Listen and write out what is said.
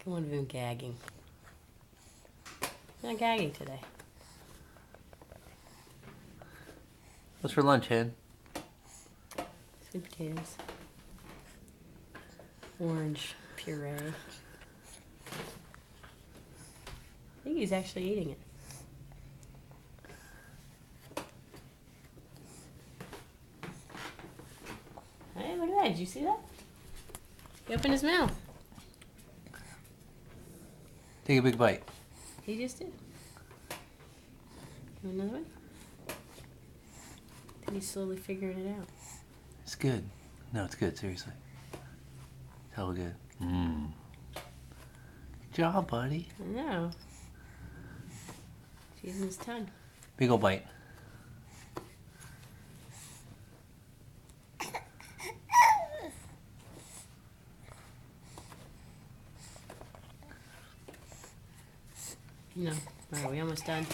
One of them gagging. Not gagging today. What's for lunch, Hen? Sweet potatoes. Orange puree. I think he's actually eating it. Hey, look at that. Did you see that? He opened his mouth. Take a big bite. He just did. You want another one? I think he's slowly figuring it out. It's good. No, it's good, seriously. It's hella good. Mmm. Good job, buddy. I know. He's using his tongue. Big ol' bite. No. Alright, we almost done.